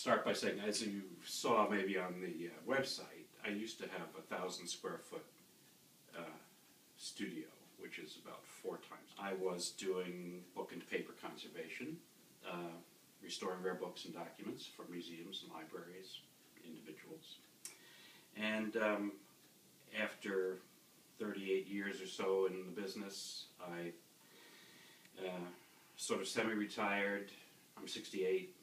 start by saying, as you saw maybe on the website, I used to have a 1,000-square-foot studio, which is about 4 times. I was doing book and paper conservation, restoring rare books and documents for museums and libraries, individuals. And after 38 years or so in the business, I sort of semi-retired. I'm 68.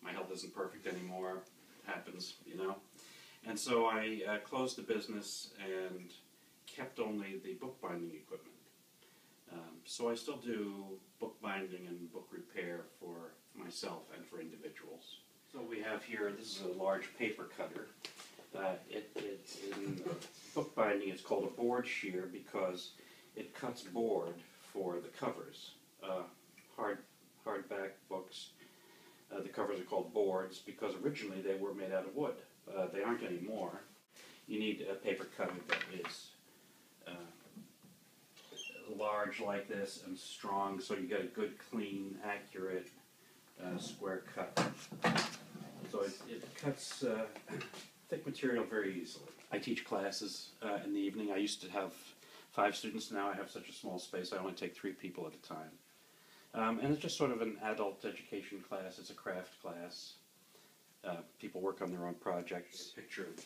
My health isn't perfect anymore. It happens, you know. And so I closed the business and kept only the bookbinding equipment. So I still do bookbinding and book repair for myself and for individuals. So we have here, this is a large paper cutter. It's in bookbinding, it's called a board shear because it cuts board for the covers. Hardback books, the covers are called boards because originally they were made out of wood. They aren't anymore. You need a paper cutter that is large like this and strong, so you get a good, clean, accurate square cut. So it cuts thick material very easily. I teach classes in the evening. I used to have 5 students. Now I have such a small space I only take 3 people at a time. And it's just sort of an adult education class. It's a craft class. People work on their own projects. A picture of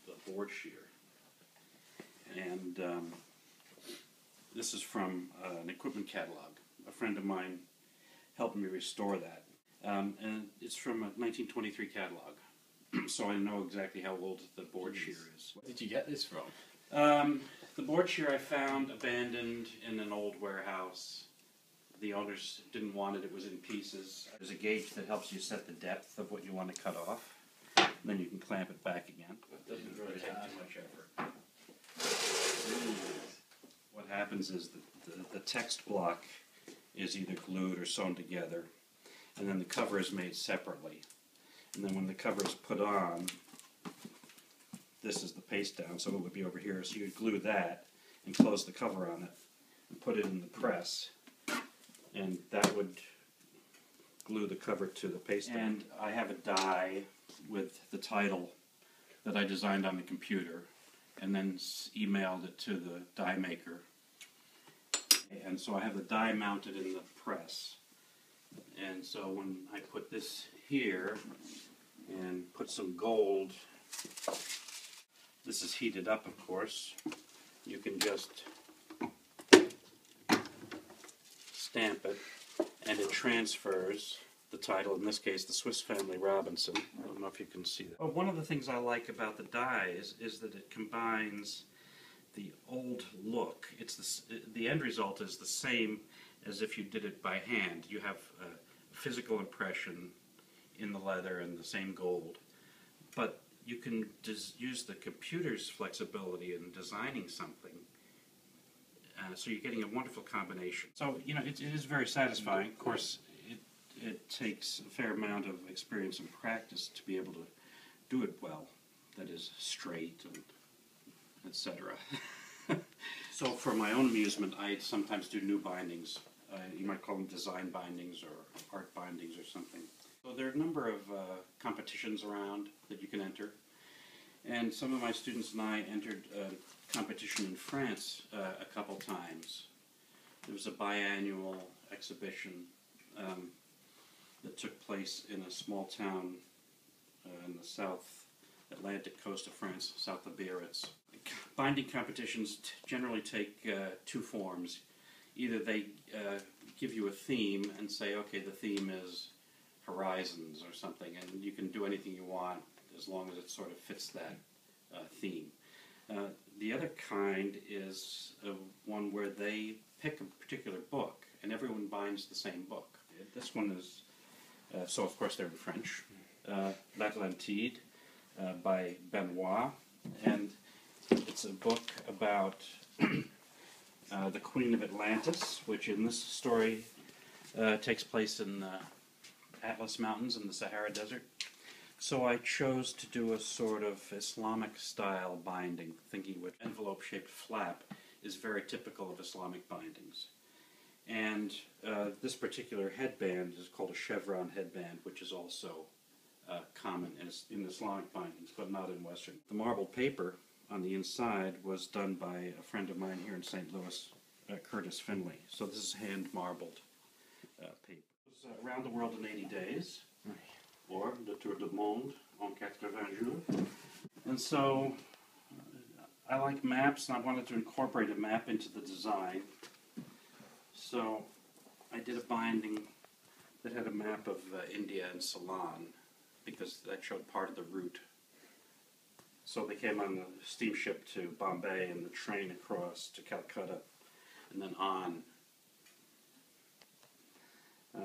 the board shear. And this is from an equipment catalog. A friend of mine helped me restore that. And it's from a 1923 catalog. So I know exactly how old the board shear is. Where did you get this from? The board shear I found abandoned in an old warehouse. The owners didn't want it. It was in pieces. There's a gauge that helps you set the depth of what you want to cut off. And then you can clamp it back again. It doesn't really take too much effort. What happens is the text block is either glued or sewn together, and then the cover is made separately. And then when the cover is put on, this is the paste down, so it would be over here. So you would glue that and close the cover on it and put it in the press. And that would glue the cover to the paste down. And I have a die with the title that I designed on the computer and then emailed it to the die maker. And so I have the die mounted in the press. And so when I put this here and put some gold, this is heated up, of course. You can just stamp it, and it transfers the title, in this case, the Swiss Family Robinson. I don't know if you can see that. Oh, one of the things I like about the dies is that it combines the old look. The end result is the same as if you did it by hand. You have a physical impression in the leather and the same gold, but you can use the computer's flexibility in designing something. So you're getting a wonderful combination. So, you know, it is very satisfying. Of course, it takes a fair amount of experience and practice to be able to do it well. That is, straight and etc. So for my own amusement, I sometimes do new bindings. You might call them design bindings or art bindings or something. So there are a number of competitions around that you can enter. And some of my students and I entered a competition in France a couple times. There was a biannual exhibition that took place in a small town in the South Atlantic coast of France, south of Biarritz. Binding competitions generally take 2 forms. Either they give you a theme and say, okay, the theme is horizons or something, and you can do anything you want as long as it sort of fits that theme. The other kind is one where they pick a particular book, and everyone binds the same book. This one is, so of course they're in French, L'Atlantide by Benoit, and it's a book about the Queen of Atlantis, which in this story takes place in the Atlas Mountains in the Sahara Desert. So I chose to do a sort of Islamic style binding, thinking with envelope-shaped flap is very typical of Islamic bindings. And this particular headband is called a chevron headband, which is also common in Islamic bindings, but not in Western. The marbled paper on the inside was done by a friend of mine here in St. Louis, Curtis Finley. So this is hand marbled paper. It was Around the World in 80 Days, or Le Tour du Monde en 80 jours. And so I like maps, and I wanted to incorporate a map into the design. So I did a binding that had a map of India and Ceylon, because that showed part of the route. So they came on the steamship to Bombay and the train across to Calcutta and then on.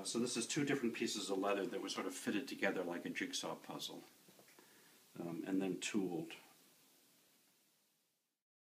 So this is two different pieces of leather that were sort of fitted together like a jigsaw puzzle and then tooled.